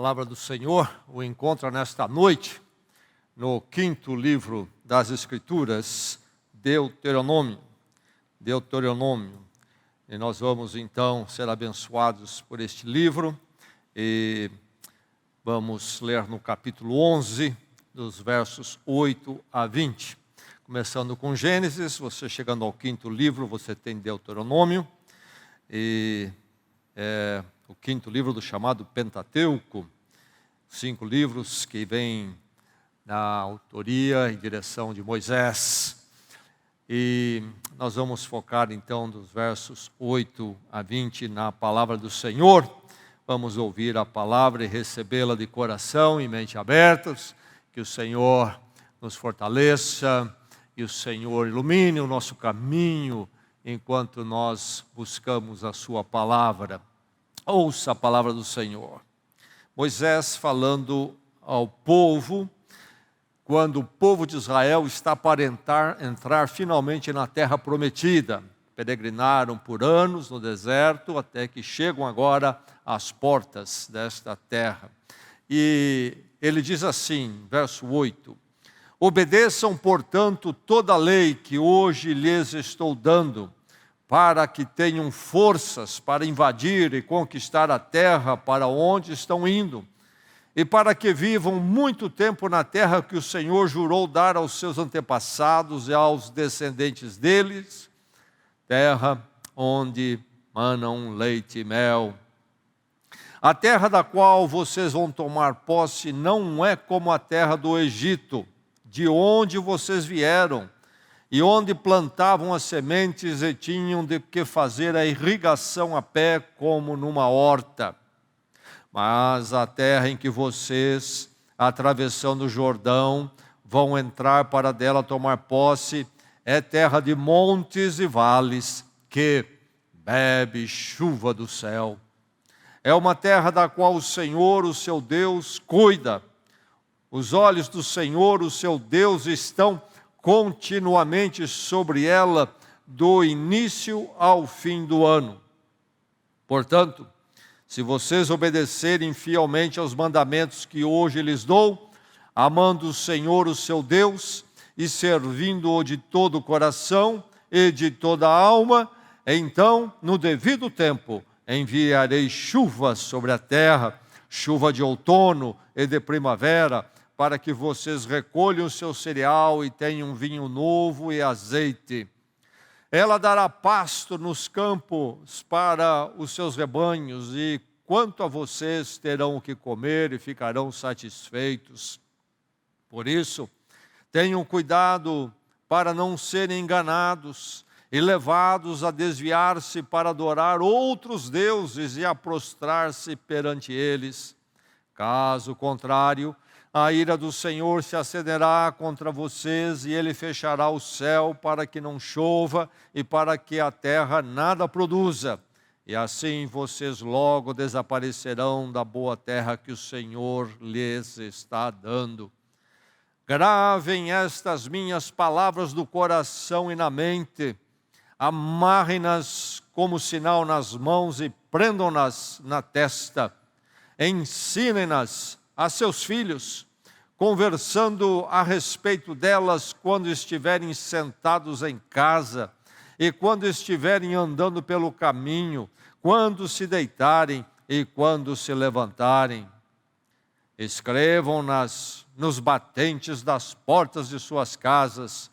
palavra do Senhor o encontra nesta noite no quinto livro das Escrituras, Deuteronômio. E nós vamos então ser abençoados por este livro e vamos ler no capítulo 11, dos versos 8 a 20. Começando com Gênesis, você chegando ao quinto livro, você tem Deuteronômio, e o quinto livro do chamado Pentateuco, 5 livros que vêm na autoria e direção de Moisés. E nós vamos focar então dos versos 8 a 20 na palavra do Senhor. Vamos ouvir a palavra e recebê-la de coração e mente abertos. Que o Senhor nos fortaleça e o Senhor ilumine o nosso caminho enquanto nós buscamos a sua palavra. Ouça a palavra do Senhor. Moisés falando ao povo, quando o povo de Israel está para entrar finalmente na terra prometida. Peregrinaram por anos no deserto, até que chegam agora às portas desta terra. E ele diz assim, verso 8: obedeçam, portanto, toda a lei que hoje lhes estou dando, para que tenham forças para invadir e conquistar a terra para onde estão indo, e para que vivam muito tempo na terra que o Senhor jurou dar aos seus antepassados e aos descendentes deles, terra onde manam leite e mel. A terra da qual vocês vão tomar posse não é como a terra do Egito, de onde vocês vieram, e onde plantavam as sementes e tinham de que fazer a irrigação a pé como numa horta. Mas a terra em que vocês, atravessando o Jordão, vão entrar para dela tomar posse, é terra de montes e vales, que bebe chuva do céu. É uma terra da qual o Senhor, o seu Deus, cuida. Os olhos do Senhor, o seu Deus, estão continuamente sobre ela, do início ao fim do ano. Portanto, se vocês obedecerem fielmente aos mandamentos que hoje lhes dou, amando o Senhor, o seu Deus, e servindo-o de todo o coração e de toda a alma, então, no devido tempo, enviarei chuva sobre a terra, chuva de outono e de primavera, para que vocês recolham o seu cereal e tenham vinho novo e azeite. Ela dará pasto nos campos para os seus rebanhos, e quanto a vocês terão o que comer e ficarão satisfeitos. Por isso, tenham cuidado para não serem enganados e levados a desviar-se para adorar outros deuses e a prostrar-se perante eles. Caso contrário, a ira do Senhor se acenderá contra vocês e ele fechará o céu para que não chova e para que a terra nada produza. E assim vocês logo desaparecerão da boa terra que o Senhor lhes está dando. Gravem estas minhas palavras no coração e na mente, amarrem-nas como sinal nas mãos e prendam-nas na testa. Ensinem-nas a seus filhos, conversando a respeito delas quando estiverem sentados em casa e quando estiverem andando pelo caminho, quando se deitarem e quando se levantarem. Escrevam-nas nos batentes das portas de suas casas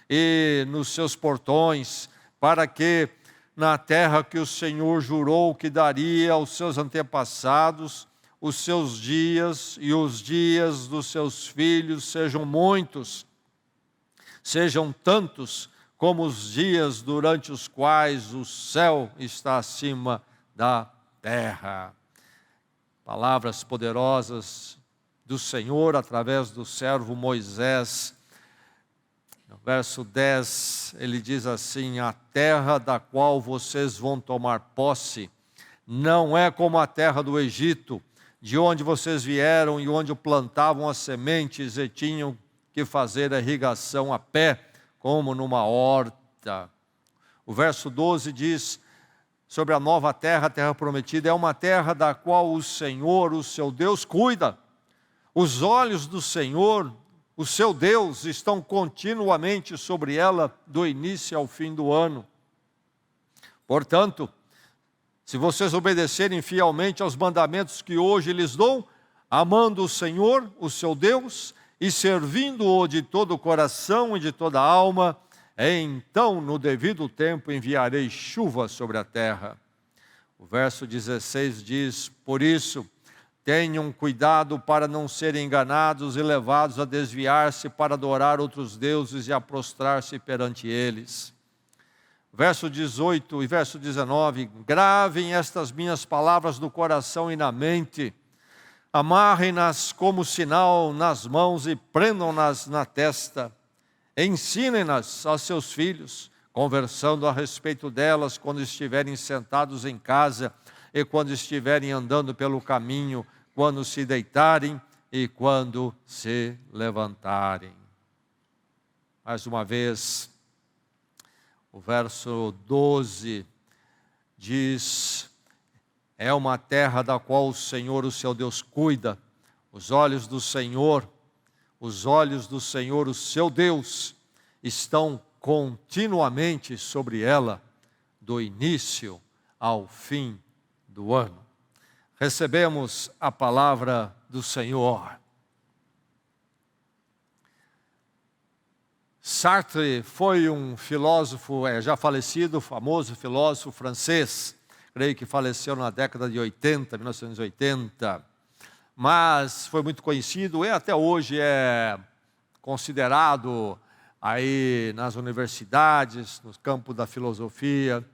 e nos seus portões, para que na terra que o Senhor jurou que daria aos seus antepassados, os seus dias e os dias dos seus filhos sejam muitos, sejam tantos como os dias durante os quais o céu está acima da terra. Palavras poderosas do Senhor através do servo Moisés. No verso 10, ele diz assim: a terra da qual vocês vão tomar posse não é como a terra do Egito, de onde vocês vieram e onde plantavam as sementes e tinham que fazer a irrigação a pé, como numa horta. O verso 12 diz: sobre a nova terra, a terra prometida, é uma terra da qual o Senhor, o seu Deus, cuida. Os olhos do Senhor, o seu Deus, estão continuamente sobre ela, do início ao fim do ano. Portanto, se vocês obedecerem fielmente aos mandamentos que hoje lhes dou, amando o Senhor, o seu Deus, e servindo-o de todo o coração e de toda a alma, então, no devido tempo, enviarei chuva sobre a terra. O verso 16 diz: por isso, tenham cuidado para não serem enganados e levados a desviar-se para adorar outros deuses e a prostrar-se perante eles. Verso 18 e verso 19: gravem estas minhas palavras no coração e na mente, amarrem-nas como sinal nas mãos e prendam-nas na testa. Ensinem-nas aos seus filhos, conversando a respeito delas quando estiverem sentados em casa e quando estiverem andando pelo caminho, quando se deitarem e quando se levantarem. Mais uma vez, o verso 12 diz: é uma terra da qual o Senhor, o seu Deus, cuida. Os olhos do Senhor, o seu Deus, estão continuamente sobre ela, do início ao fim do ano. Recebemos a palavra do Senhor. Sartre foi um filósofo já falecido, famoso filósofo francês. Creio que faleceu na década de 80, 1980. Mas foi muito conhecido e até hoje é considerado aí nas universidades, no campo da filosofia.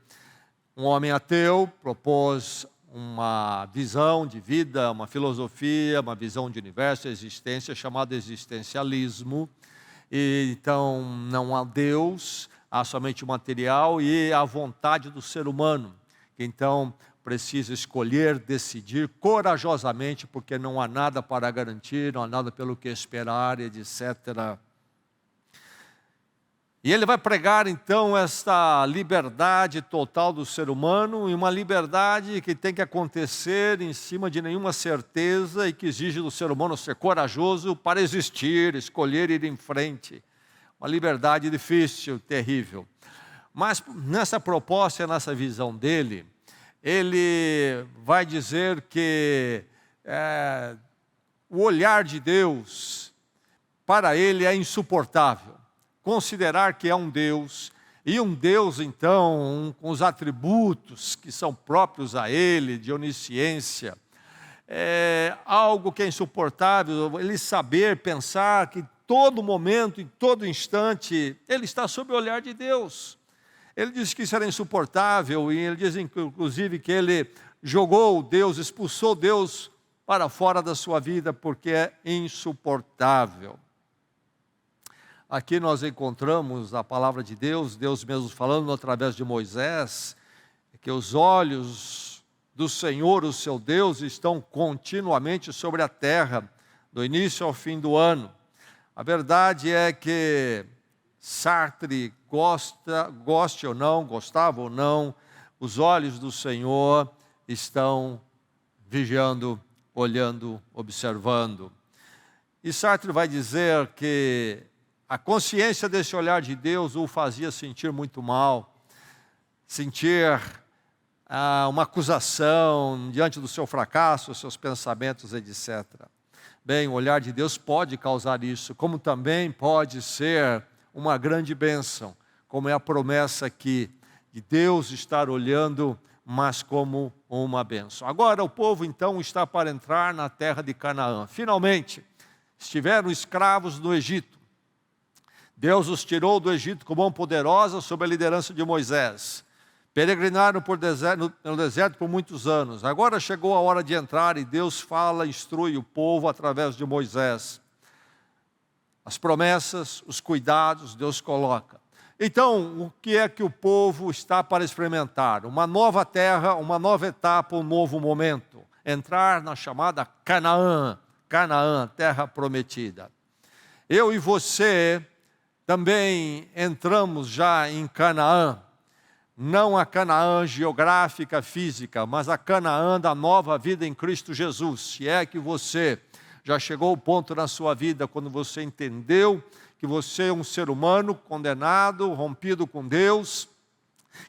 Um homem ateu propôs uma visão de vida, uma filosofia, uma visão de universo, existência, chamada existencialismo. E, então, não há Deus, há somente o material e a vontade do ser humano. Então, precisa escolher, decidir corajosamente, porque não há nada para garantir, não há nada pelo que esperar, etc. E ele vai pregar, então, esta liberdade total do ser humano, e uma liberdade que tem que acontecer em cima de nenhuma certeza e que exige do ser humano ser corajoso para existir, escolher ir em frente. Uma liberdade difícil, terrível. Mas nessa proposta, nessa visão dele, ele vai dizer que o olhar de Deus, para ele, é insuportável. Considerar que é um Deus, e um Deus, então, com os atributos que são próprios a ele, de onisciência, é algo que é insuportável, ele saber, pensar que todo momento, em todo instante, ele está sob o olhar de Deus. Ele diz que isso era insuportável, e ele diz, inclusive, que ele jogou Deus, expulsou Deus para fora da sua vida, porque é insuportável. Aqui nós encontramos a palavra de Deus, Deus mesmo falando através de Moisés, que os olhos do Senhor, o seu Deus, estão continuamente sobre a terra, do início ao fim do ano. A verdade é que Sartre goste ou não, gostava ou não, os olhos do Senhor estão vigiando, olhando, observando. E Sartre vai dizer que a consciência desse olhar de Deus o fazia sentir muito mal, sentir uma acusação diante do seu fracasso, os seus pensamentos, etc. Bem, o olhar de Deus pode causar isso, como também pode ser uma grande bênção, como é a promessa aqui, de Deus estar olhando, mas como uma bênção. Agora o povo então está para entrar na terra de Canaã. Finalmente, estiveram escravos no Egito. Deus os tirou do Egito com mão poderosa sob a liderança de Moisés. Peregrinaram no deserto por muitos anos. Agora chegou a hora de entrar e Deus fala, instrui o povo através de Moisés. As promessas, os cuidados, Deus coloca. Então, o que é que o povo está para experimentar? Uma nova terra, uma nova etapa, um novo momento. Entrar na chamada Canaã, terra prometida. Eu e você também entramos já em Canaã, não a Canaã geográfica, física, mas a Canaã da nova vida em Cristo Jesus. Se é que você já chegou ao ponto na sua vida quando você entendeu que você é um ser humano condenado, rompido com Deus,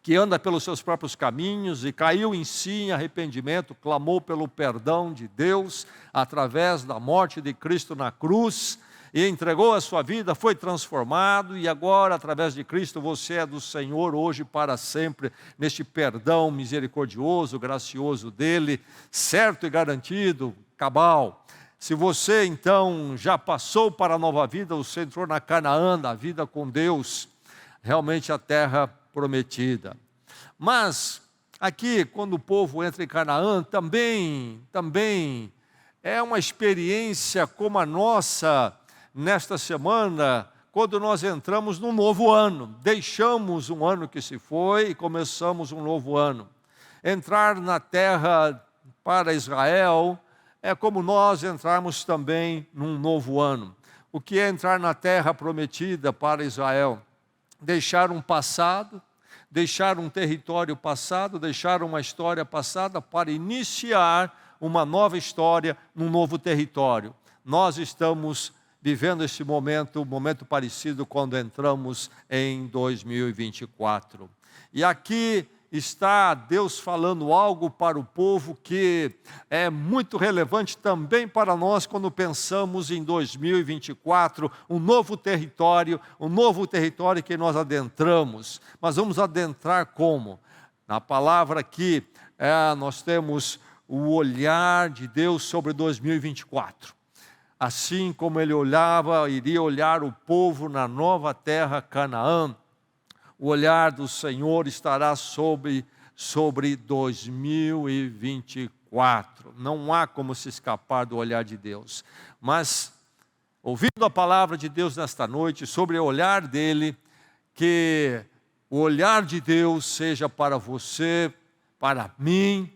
que anda pelos seus próprios caminhos e caiu em si em arrependimento, clamou pelo perdão de Deus através da morte de Cristo na cruz e entregou a sua vida, foi transformado e agora, através de Cristo, você é do Senhor hoje e para sempre, neste perdão misericordioso, gracioso dele, certo e garantido, cabal. Se você então já passou para a nova vida, você entrou na Canaã da vida com Deus, realmente a terra prometida. Mas aqui, quando o povo entra em Canaã, também é uma experiência como a nossa nesta semana, quando nós entramos num novo ano. Deixamos um ano que se foi e começamos um novo ano. Entrar na terra para Israel é como nós entrarmos também num novo ano. O que é entrar na terra prometida para Israel? Deixar um passado, deixar um território passado, deixar uma história passada para iniciar uma nova história num novo território. Nós estamos vivendo esse momento, um momento parecido quando entramos em 2024. E aqui está Deus falando algo para o povo que é muito relevante também para nós quando pensamos em 2024, um novo território que nós adentramos. Mas vamos adentrar como? Na palavra aqui, nós temos o olhar de Deus sobre 2024. Assim como ele iria olhar o povo na nova terra Canaã, o olhar do Senhor estará sobre 2024. Não há como se escapar do olhar de Deus. Mas, ouvindo a palavra de Deus nesta noite, sobre o olhar dele, que o olhar de Deus seja para você, para mim,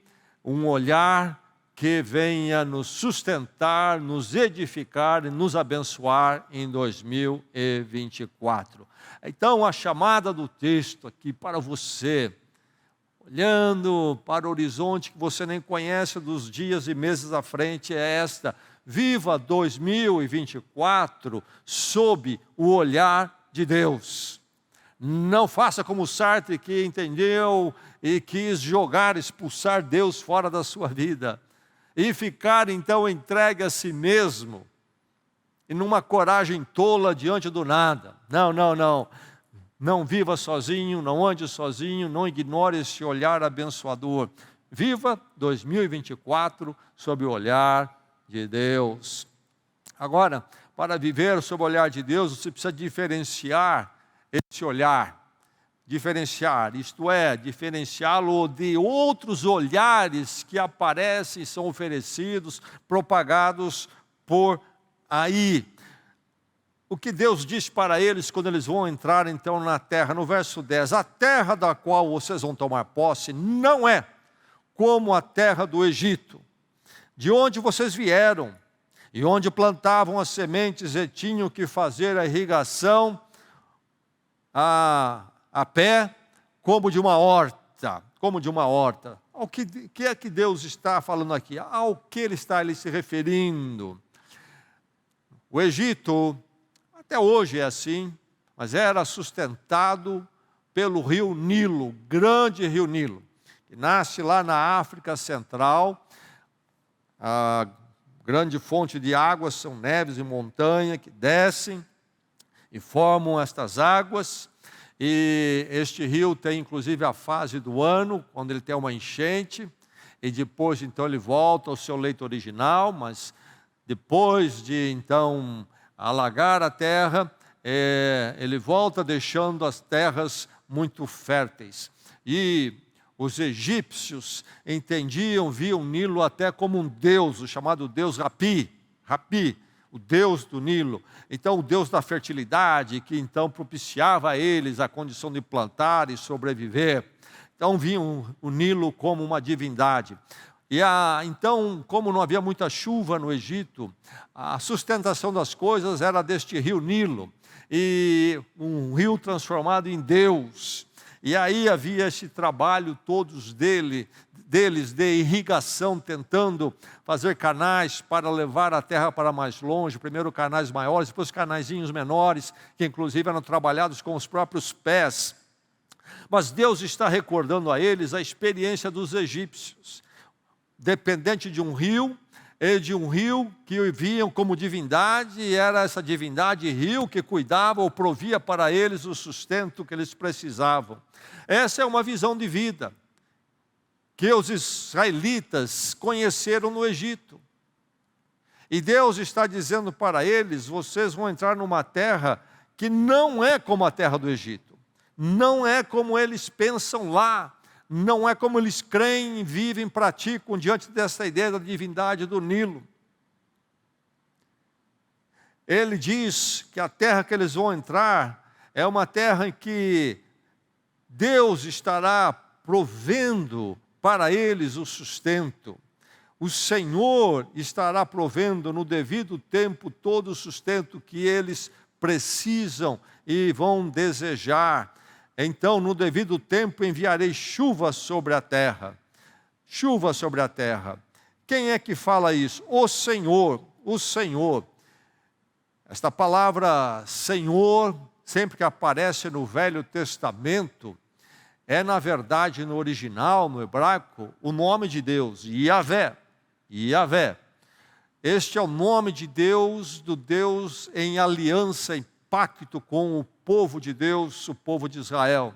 um olhar que venha nos sustentar, nos edificar e nos abençoar em 2024. Então, a chamada do texto aqui para você, olhando para o horizonte que você nem conhece dos dias e meses à frente, é esta: viva 2024 sob o olhar de Deus. Não faça como Sartre, que entendeu e quis expulsar Deus fora da sua vida. E ficar então entregue a si mesmo, e numa coragem tola diante do nada. Não viva sozinho, não ande sozinho, não ignore esse olhar abençoador. Viva 2024 sob o olhar de Deus. Agora, para viver sob o olhar de Deus, você precisa diferenciar esse olhar. Isto é, diferenciá-lo de outros olhares que aparecem, são oferecidos, propagados por aí. O que Deus diz para eles quando eles vão entrar então na terra, no verso 10, a terra da qual vocês vão tomar posse não é como a terra do Egito, de onde vocês vieram, e onde plantavam as sementes e tinham que fazer a irrigação a pé, como de uma horta. O que é que Deus está falando aqui? Ao que ele está se referindo? O Egito, até hoje é assim, mas era sustentado pelo rio Nilo, grande rio Nilo, que nasce lá na África Central. A grande fonte de águas são neves e montanha que descem e formam estas águas. E este rio tem inclusive a fase do ano, quando ele tem uma enchente, e depois então ele volta ao seu leito original, mas depois de então alagar a terra, ele volta deixando as terras muito férteis. E os egípcios viam o Nilo até como um deus, o chamado deus Rapi, o Deus do Nilo. Então, o Deus da fertilidade, que então propiciava a eles a condição de plantar e sobreviver. Então, viam o Nilo como uma divindade. Então, como não havia muita chuva no Egito, a sustentação das coisas era deste rio Nilo. E um rio transformado em Deus. E aí havia esse trabalho todos deles de irrigação, tentando fazer canais para levar a terra para mais longe, primeiro canais maiores, depois canaizinhos menores, que inclusive eram trabalhados com os próprios pés. Mas Deus está recordando a eles a experiência dos egípcios, dependente de um rio que viam como divindade, e era essa divindade rio que cuidava ou provia para eles o sustento que eles precisavam. Essa é uma visão de vida que os israelitas conheceram no Egito. E Deus está dizendo para eles: vocês vão entrar numa terra que não é como a terra do Egito, não é como eles pensam lá, não é como eles creem, vivem, praticam diante dessa ideia da divindade do Nilo. Ele diz que a terra que eles vão entrar é uma terra em que Deus estará provendo para eles o sustento. O Senhor estará provendo no devido tempo todo o sustento que eles precisam e vão desejar. Então, no devido tempo, enviarei chuva sobre a terra. Chuva sobre a terra. Quem é que fala isso? O Senhor, o Senhor. Esta palavra Senhor, sempre que aparece no Velho Testamento, é na verdade no original, no hebraico, o nome de Deus, Yahvé. Yahvé. Este é o nome de Deus, do Deus em aliança, em pacto com o povo de Deus, o povo de Israel.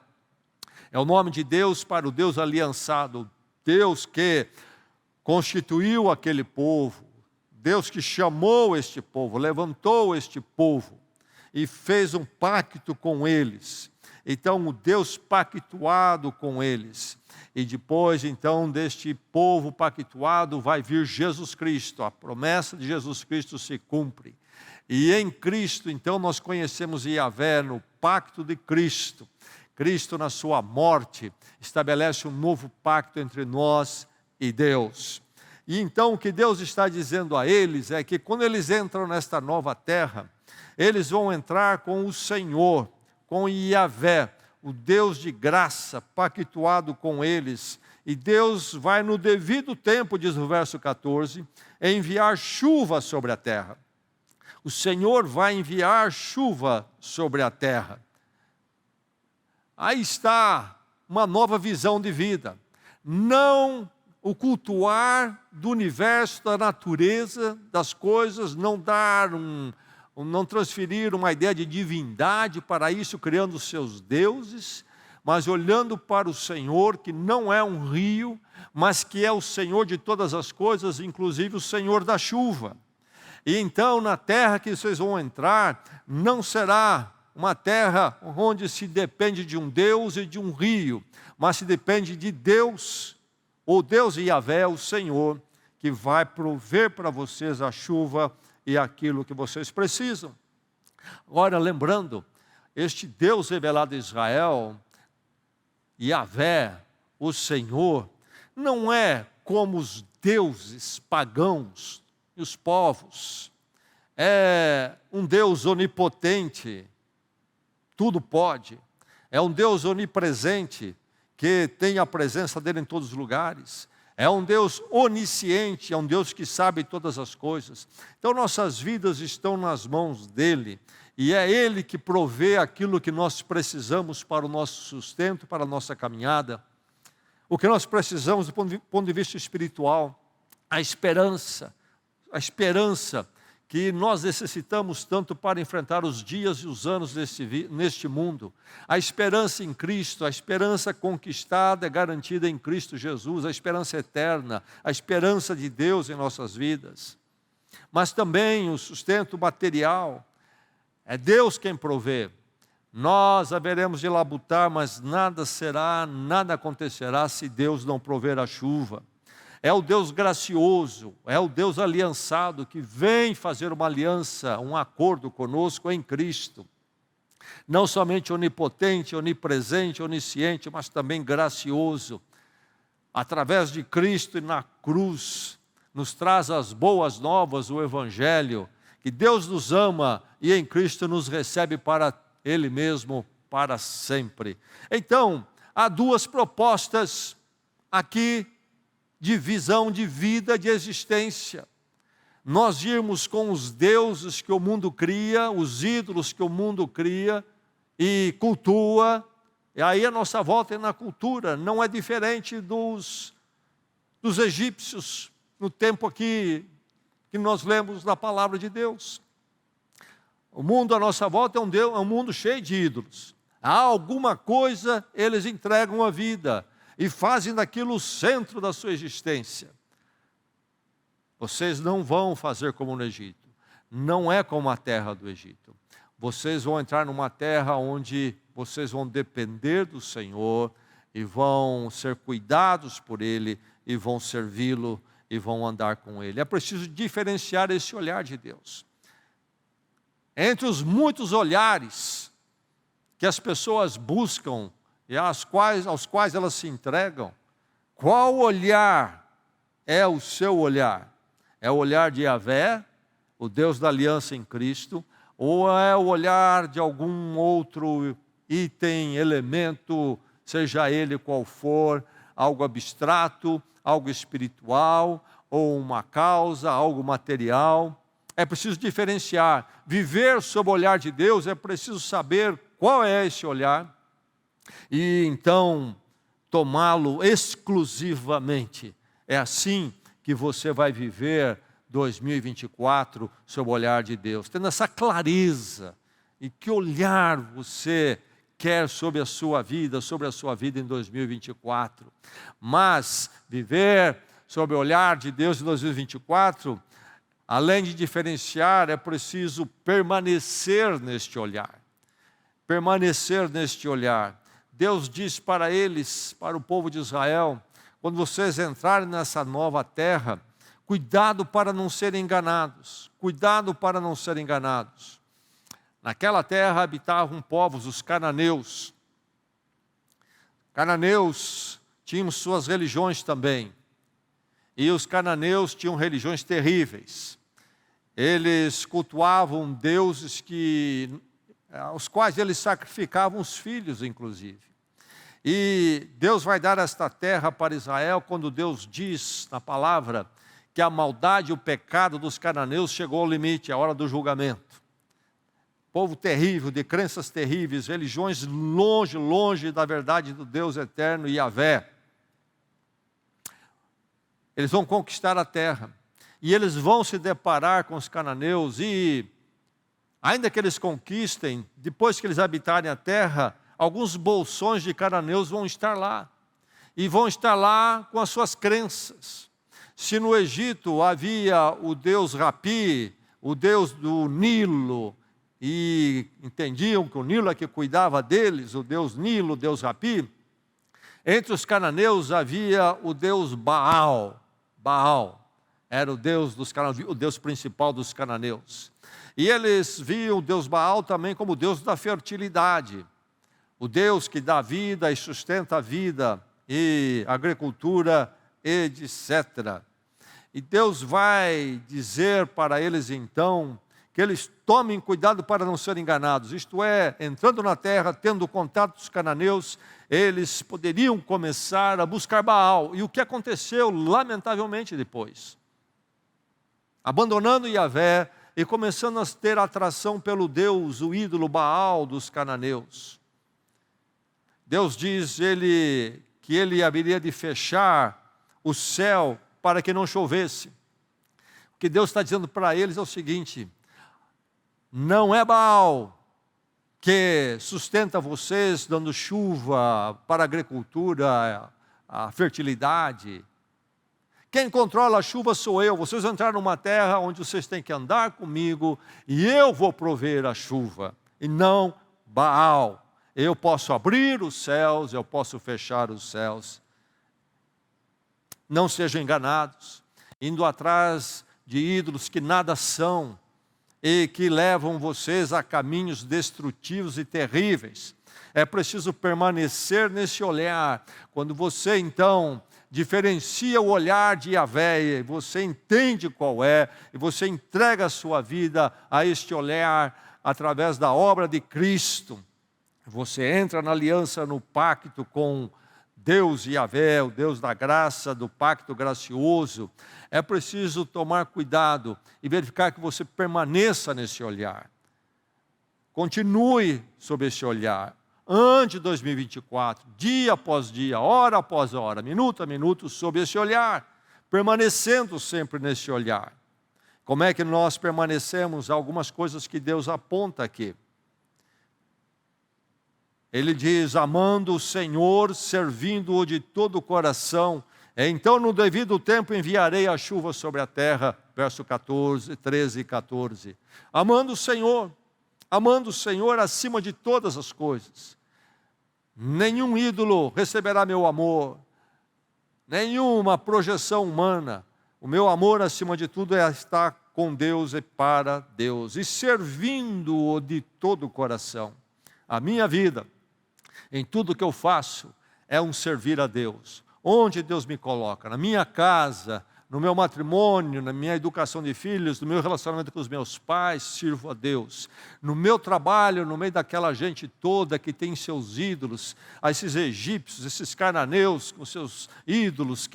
É o nome de Deus para o Deus aliançado, Deus que constituiu aquele povo, Deus que chamou este povo, levantou este povo e fez um pacto com eles. Então, o Deus pactuado com eles. E depois, então, deste povo pactuado vai vir Jesus Cristo. A promessa de Jesus Cristo se cumpre. E em Cristo, então, nós conhecemos Yahvé no pacto de Cristo. Cristo, na sua morte, estabelece um novo pacto entre nós e Deus. E então, o que Deus está dizendo a eles é que quando eles entram nesta nova terra, eles vão entrar com o Senhor, com Yahvé, o Deus de graça, pactuado com eles. E Deus vai no devido tempo, diz o verso 14, enviar chuva sobre a terra. O Senhor vai enviar chuva sobre a terra. Aí está uma nova visão de vida. Não o cultuar do universo, da natureza, das coisas, não transferir uma ideia de divindade para isso, criando os seus deuses, mas olhando para o Senhor, que não é um rio, mas que é o Senhor de todas as coisas, inclusive o Senhor da chuva. E então, na terra que vocês vão entrar, não será uma terra onde se depende de um Deus e de um rio, mas se depende de Deus, o Deus Yahvé, o Senhor, que vai prover para vocês a chuva e aquilo que vocês precisam. Agora, lembrando, este Deus revelado a Israel, Yahvé, o Senhor, não é como os deuses pagãos e os povos. É um Deus onipotente, tudo pode. É um Deus onipresente, que tem a presença dele em todos os lugares. É um Deus onisciente, é um Deus que sabe todas as coisas. Então nossas vidas estão nas mãos dele. E é ele que provê aquilo que nós precisamos para o nosso sustento, para a nossa caminhada. O que nós precisamos do ponto de vista espiritual, a esperança que nós necessitamos tanto para enfrentar os dias e os anos neste mundo. A esperança em Cristo, a esperança conquistada, garantida em Cristo Jesus, a esperança eterna, a esperança de Deus em nossas vidas. Mas também o sustento material, é Deus quem provê. Nós haveremos de labutar, mas nada acontecerá se Deus não prover a chuva. É o Deus gracioso, é o Deus aliançado que vem fazer uma aliança, um acordo conosco em Cristo. Não somente onipotente, onipresente, onisciente, mas também gracioso. Através de Cristo e na cruz, nos traz as boas novas, o Evangelho, que Deus nos ama e em Cristo nos recebe para Ele mesmo, para sempre. Então, há duas propostas aqui de visão de vida, de existência. Nós irmos com os deuses que o mundo cria, os ídolos que o mundo cria e cultua, e aí a nossa volta é na cultura, não é diferente dos egípcios, no tempo aqui que nós lemos na palavra de Deus. O mundo à nossa volta é um mundo cheio de ídolos. Há alguma coisa, eles entregam a vida e fazem daquilo o centro da sua existência. Vocês não vão fazer como no Egito. Não é como a terra do Egito. Vocês vão entrar numa terra onde vocês vão depender do Senhor e vão ser cuidados por Ele e vão servi-lo e vão andar com Ele. É preciso diferenciar esse olhar de Deus. Entre os muitos olhares que as pessoas buscam e aos quais elas se entregam, qual olhar é o seu olhar? É o olhar de Yahvé, o Deus da aliança em Cristo, ou é o olhar de algum outro item, elemento, seja ele qual for, algo abstrato, algo espiritual, ou uma causa, algo material? É preciso diferenciar. Viver sob o olhar de Deus, é preciso saber qual é esse olhar e então tomá-lo exclusivamente. É assim que você vai viver 2024 sob o olhar de Deus, tendo essa clareza. E que olhar você quer sobre a sua vida em 2024. Mas viver sob o olhar de Deus em 2024, além de diferenciar, é preciso permanecer neste olhar. Permanecer neste olhar. Deus diz para eles, para o povo de Israel, quando vocês entrarem nessa nova terra, cuidado para não serem enganados. Cuidado para não serem enganados. Naquela terra habitavam povos, os cananeus. Cananeus tinham suas religiões também. E os cananeus tinham religiões terríveis. Eles cultuavam deuses aos quais eles sacrificavam os filhos, inclusive. E Deus vai dar esta terra para Israel quando Deus diz na palavra que a maldade e o pecado dos cananeus chegou ao limite, a hora do julgamento. Povo terrível, de crenças terríveis, religiões longe, longe da verdade do Deus eterno e Yahvé. Eles vão conquistar a terra. E eles vão se deparar com os cananeus e, ainda que eles conquistem, depois que eles habitarem a terra, alguns bolsões de cananeus vão estar lá. E vão estar lá com as suas crenças. Se no Egito havia o deus Rapi, o deus do Nilo, e entendiam que o Nilo é que cuidava deles, o deus Nilo, o deus Rapi, entre os cananeus havia o deus Baal. Baal era o deus dos cananeus, o deus principal dos cananeus. E eles viam o deus Baal também como o deus da fertilidade, o Deus que dá vida e sustenta a vida e agricultura, etc. E Deus vai dizer para eles então que eles tomem cuidado para não serem enganados. Isto é, entrando na terra, tendo contato dos cananeus, eles poderiam começar a buscar Baal. E o que aconteceu, lamentavelmente, depois? Abandonando Yahvé e começando a ter atração pelo Deus, o ídolo Baal dos cananeus. Deus diz que ele haveria de fechar o céu para que não chovesse. O que Deus está dizendo para eles é o seguinte: não é Baal que sustenta vocês dando chuva para a agricultura, a fertilidade. Quem controla a chuva sou eu. Vocês entraram numa terra onde vocês têm que andar comigo e eu vou prover a chuva, e não Baal. Eu posso abrir os céus, eu posso fechar os céus. Não sejam enganados, indo atrás de ídolos que nada são e que levam vocês a caminhos destrutivos e terríveis. É preciso permanecer nesse olhar. Quando você então diferencia o olhar de Yahvé, você entende qual é, e você entrega a sua vida a este olhar através da obra de Cristo. você entra na aliança, no pacto com Deus Yahvé, o Deus da graça, do pacto gracioso, é preciso tomar cuidado e verificar que você permaneça nesse olhar. Continue sob esse olhar. Ante 2024, dia após dia, hora após hora, minuto a minuto, sob esse olhar, permanecendo sempre nesse olhar. Como é que nós permanecemos? Algumas coisas que Deus aponta aqui. Ele diz, amando o Senhor, servindo-o de todo o coração. Então, no devido tempo, enviarei a chuva sobre a terra. Verso 13 e 14. Amando o Senhor acima de todas as coisas. Nenhum ídolo receberá meu amor, nenhuma projeção humana. O meu amor, acima de tudo, é estar com Deus e para Deus. E servindo-o de todo o coração. A minha vida, em tudo que eu faço, é um servir a Deus. Onde Deus me coloca, na minha casa, no meu matrimônio, na minha educação de filhos, no meu relacionamento com os meus pais, sirvo a Deus. No meu trabalho, no meio daquela gente toda que tem seus ídolos, esses egípcios, esses cananeus com seus ídolos,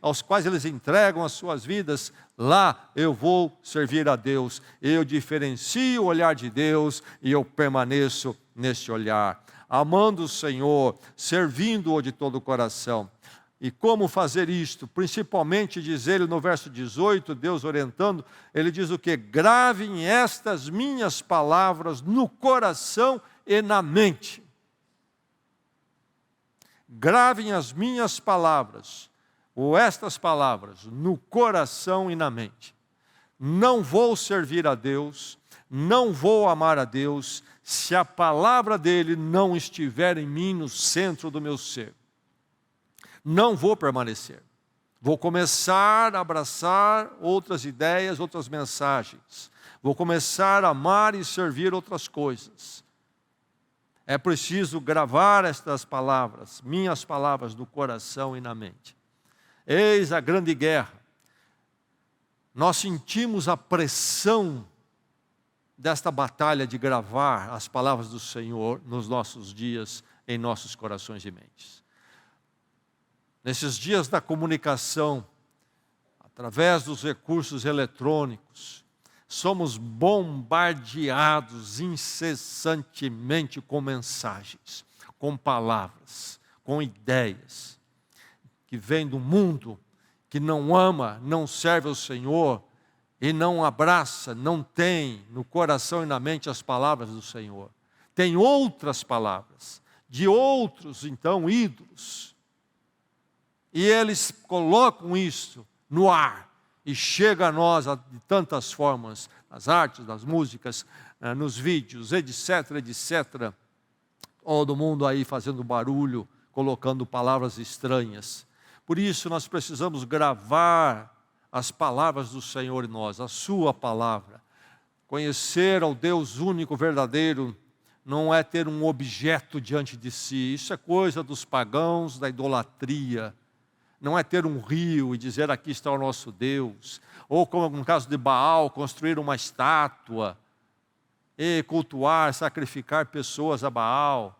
aos quais eles entregam as suas vidas, lá eu vou servir a Deus. Eu diferencio o olhar de Deus e eu permaneço nesse olhar. Amando o Senhor, servindo-o de todo o coração. E como fazer isto? Principalmente, diz ele no verso 18, Deus orientando, ele diz o quê? Gravem estas minhas palavras no coração e na mente. Gravem as minhas palavras, ou estas palavras, no coração e na mente. Não vou servir a Deus, não vou amar a Deus, se a palavra dele não estiver em mim, no centro do meu ser. Não vou permanecer. Vou começar a abraçar outras ideias, outras mensagens. Vou começar a amar e servir outras coisas. É preciso gravar estas palavras, minhas palavras, no coração e na mente. Eis a grande guerra. Nós sentimos a pressão desta batalha de gravar as palavras do Senhor nos nossos dias, em nossos corações e mentes. Nesses dias da comunicação, através dos recursos eletrônicos, somos bombardeados incessantemente com mensagens, com palavras, com ideias, que vêm do mundo, que não ama, não serve ao Senhor, e não abraça, não tem no coração e na mente as palavras do Senhor. Tem outras palavras, de outros, então, ídolos. E eles colocam isso no ar, e chega a nós de tantas formas, nas artes, nas músicas, nos vídeos, etc, etc. Todo mundo aí fazendo barulho, colocando palavras estranhas. Por isso nós precisamos gravar as palavras do Senhor em nós, a sua palavra. Conhecer ao Deus único, verdadeiro, não é ter um objeto diante de si. Isso é coisa dos pagãos, da idolatria. Não é ter um rio e dizer aqui está o nosso Deus. Ou como no caso de Baal, construir uma estátua e cultuar, sacrificar pessoas a Baal.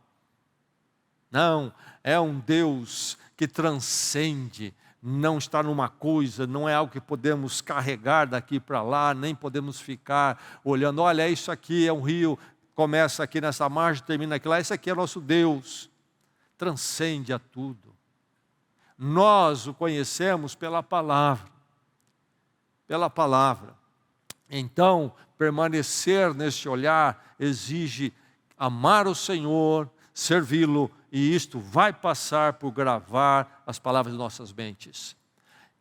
Não, é um Deus que transcende, não está numa coisa, não é algo que podemos carregar daqui para lá, nem podemos ficar olhando, olha, isso aqui é um rio, começa aqui nessa margem, termina aqui lá, esse aqui é nosso Deus, transcende a tudo. Nós o conhecemos pela palavra, Então, permanecer nesse olhar exige amar o Senhor, servi-lo, e isto vai passar por gravar as palavras de nossas mentes.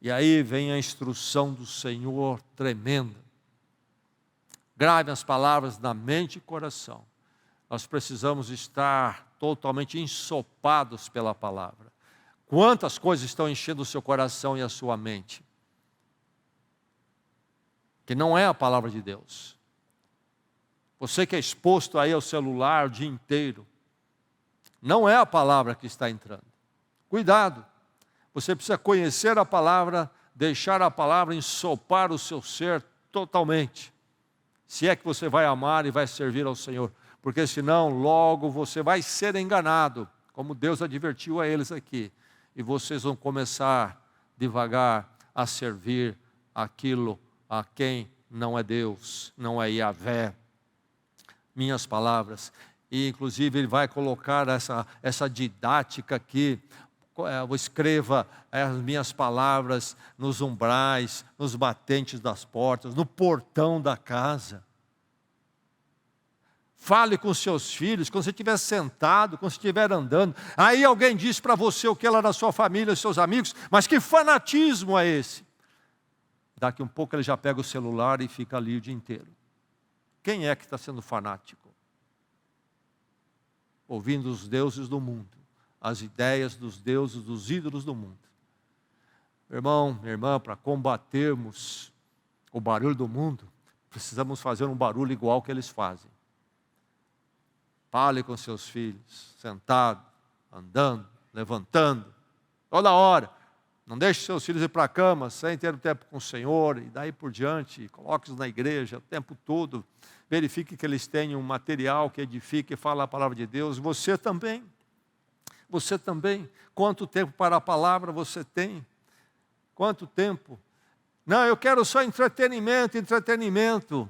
E aí vem a instrução do Senhor tremenda. Grave as palavras na mente e coração. Nós precisamos estar totalmente ensopados pela palavra. Quantas coisas estão enchendo o seu coração e a sua mente? Que não é a palavra de Deus. Você que é exposto aí ao celular o dia inteiro, não é a palavra que está entrando. Cuidado, você precisa conhecer a palavra, deixar a palavra ensopar o seu ser totalmente. Se é que você vai amar e vai servir ao Senhor. porque senão logo você vai ser enganado, como Deus advertiu a eles aqui, e vocês vão começar devagar a servir aquilo a quem não é Deus, não é Yahvé. Minhas palavras, e inclusive ele vai colocar essa didática aqui, escreva as minhas palavras nos umbrais, nos batentes das portas, no portão da casa. Fale com seus filhos, quando você estiver sentado, quando você estiver andando. Aí alguém diz para você o que ela da sua família, seus amigos, mas que fanatismo é esse? Daqui um pouco ele já pega o celular e fica ali o dia inteiro. Quem é que está sendo fanático? Ouvindo os deuses do mundo, as ideias dos deuses, dos ídolos do mundo. Meu irmão, minha irmã, para combatermos o barulho do mundo, precisamos fazer um barulho igual que eles fazem. Fale com seus filhos, sentado, andando, levantando, toda hora. Não deixe seus filhos ir para a cama sem ter tempo com o Senhor, e daí por diante, coloque-os na igreja o tempo todo. Verifique que eles tenham um material que edifique e fala a palavra de Deus. Você também. Você também. Quanto tempo para a palavra você tem? Quanto tempo? Não, eu quero só entretenimento, entretenimento.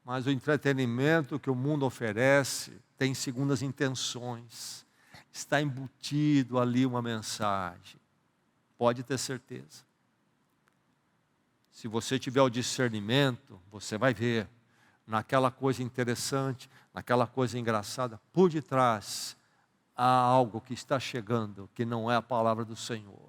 Mas o entretenimento que o mundo oferece tem segundas intenções. Está embutido ali uma mensagem. Pode ter certeza. Se você tiver o discernimento, você vai ver naquela coisa interessante, naquela coisa engraçada, por detrás há algo que está chegando, que não é a palavra do Senhor.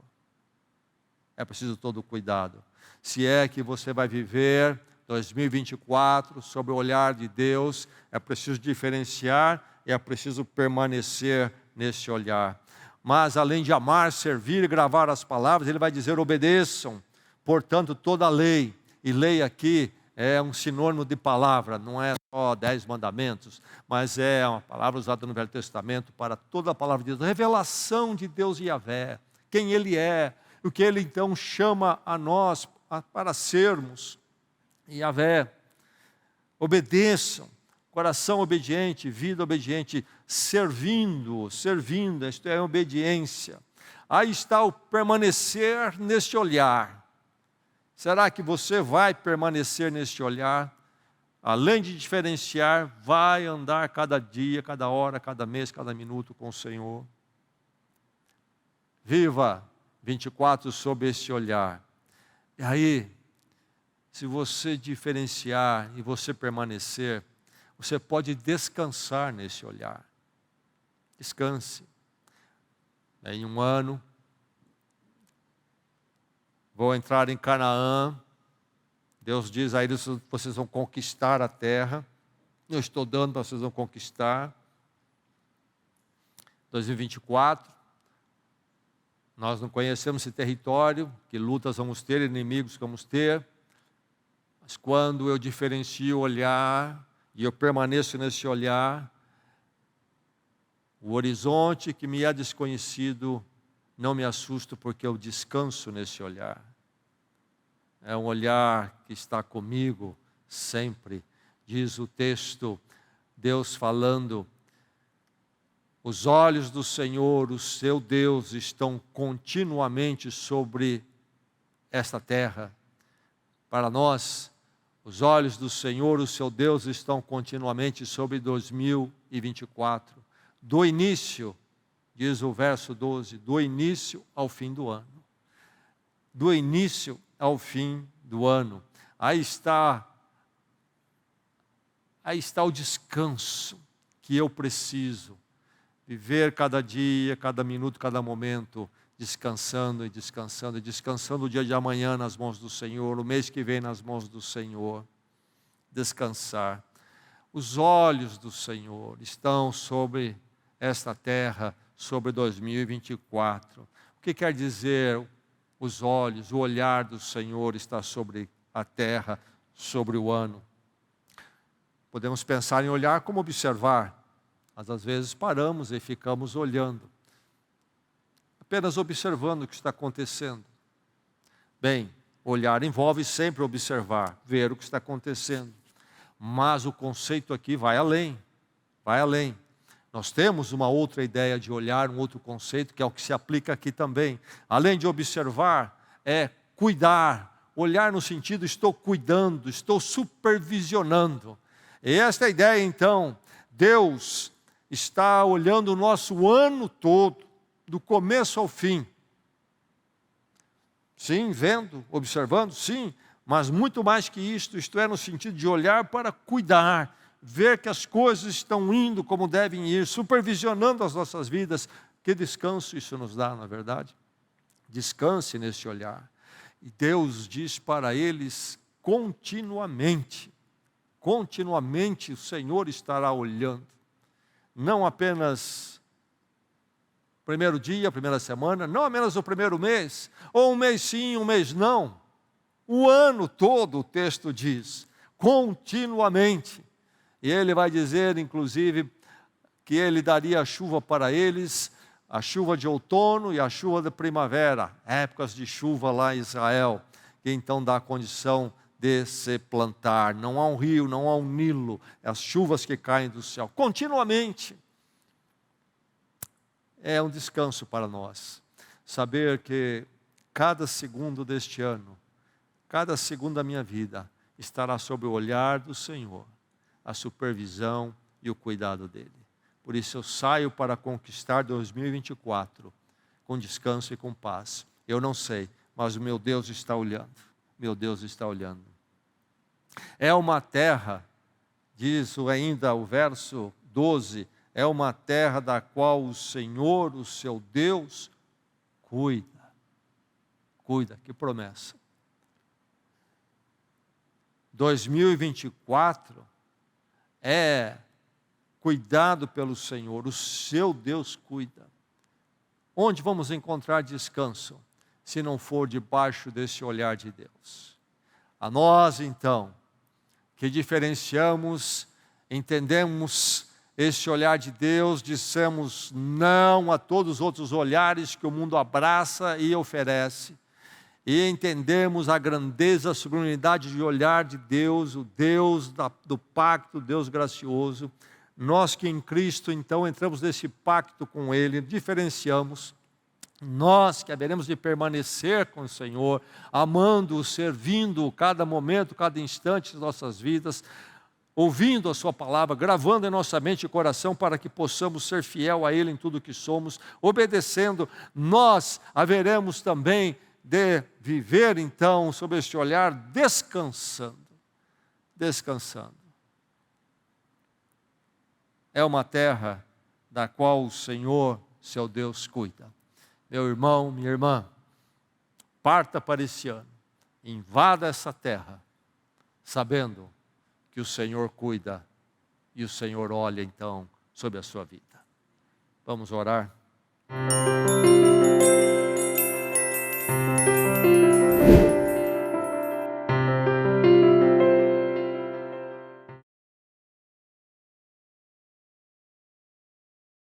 É preciso todo cuidado. Se é que você vai viver 2024 sob o olhar de Deus, é preciso diferenciar e é preciso permanecer nesse olhar. Mas além de amar, servir e gravar as palavras, ele vai dizer: obedeçam, portanto, toda a lei. E lei aqui é um sinônimo de palavra, não é só 10 mandamentos, mas é uma palavra usada no Velho Testamento para toda a palavra de Deus, revelação de Deus Yahvé, quem Ele é, o que Ele então chama a nós para sermos. Yahvé, obedeçam, coração obediente, vida obediente, servindo, isto é obediência. Aí está o permanecer neste olhar. Será que você vai permanecer neste olhar? Além de diferenciar, vai andar cada dia, cada hora, cada mês, cada minuto com o Senhor. Viva 24 sob esse olhar. E aí, se você diferenciar e você permanecer, você pode descansar nesse olhar. Descanse. Em um ano, vou entrar em Canaã. Deus diz a eles: vocês vão conquistar a terra. Eu estou dando para vocês vão conquistar. 2024. Nós não conhecemos esse território, que lutas vamos ter, inimigos vamos ter. Mas quando eu diferencio o olhar, e eu permaneço nesse olhar, o horizonte que me é desconhecido, não me assusto, porque eu descanso nesse olhar. É um olhar que está comigo sempre. Diz o texto, Deus falando: os olhos do Senhor, o seu Deus, estão continuamente sobre esta terra. Para nós, os olhos do Senhor, o seu Deus, estão continuamente sobre 2024. Do início, diz o verso 12, do início ao fim do ano. Do início ao fim do ano. Aí está o descanso que eu preciso. Viver cada dia, cada minuto, cada momento, descansando e descansando, e descansando o dia de amanhã nas mãos do Senhor, o mês que vem nas mãos do Senhor. Descansar. Os olhos do Senhor estão sobre esta terra, sobre 2024. O que quer dizer os olhos, o olhar do Senhor está sobre a terra, sobre o ano? Podemos pensar em olhar como observar, mas às vezes paramos e ficamos olhando, apenas observando o que está acontecendo. Bem, olhar envolve sempre observar, ver o que está acontecendo, mas o conceito aqui vai além. vai além. Nós temos uma outra ideia de olhar, um outro conceito, que é o que se aplica aqui também. Além de observar, é cuidar. Olhar no sentido, estou cuidando, estou supervisionando. E esta é a ideia, então. Deus está olhando o nosso ano todo, do começo ao fim. Sim, vendo, observando, sim, mas muito mais que isto é no sentido de olhar para cuidar, ver que as coisas estão indo como devem ir, supervisionando as nossas vidas. Que descanso isso nos dá, na verdade? Descanse nesse olhar. E Deus diz para eles continuamente o Senhor estará olhando. Não apenas primeiro dia, primeira semana, não apenas o primeiro mês, ou um mês sim, um mês não. O ano todo, o texto diz, continuamente. E ele vai dizer, inclusive, que ele daria a chuva para eles, a chuva de outono e a chuva de primavera, épocas de chuva lá em Israel, que então dá a condição de se plantar. Não há um rio, não há um Nilo, as chuvas que caem do céu, continuamente. É um descanso para nós, saber que cada segundo deste ano, cada segundo da minha vida, estará sob o olhar do Senhor, a supervisão e o cuidado dEle. Por isso eu saio para conquistar 2024, com descanso e com paz. Eu não sei, mas o meu Deus está olhando, meu Deus está olhando. É uma terra, diz ainda o verso 12, é uma terra da qual o Senhor, o seu Deus, cuida. Cuida, que promessa. 2024 é cuidado pelo Senhor, o seu Deus cuida. Onde vamos encontrar descanso, se não for debaixo desse olhar de Deus? A nós, então, que diferenciamos, entendemos esse olhar de Deus, dissemos não a todos os outros olhares que o mundo abraça e oferece, e entendemos a grandeza, a sublimidade de olhar de Deus, o Deus do pacto, o Deus gracioso. Nós que em Cristo, então, entramos nesse pacto com Ele, diferenciamos. Nós que haveremos de permanecer com o Senhor, amando-o, servindo-o cada momento, cada instante de nossas vidas, ouvindo a sua palavra, gravando em nossa mente e coração para que possamos ser fiel a Ele em tudo que somos, obedecendo. Nós haveremos também de viver então sob este olhar, descansando. É uma terra da qual o Senhor, seu Deus, cuida. Meu irmão, minha irmã, parta para esse ano, invada essa terra, sabendo que o Senhor cuida e o Senhor olha então sobre a sua vida. Vamos orar?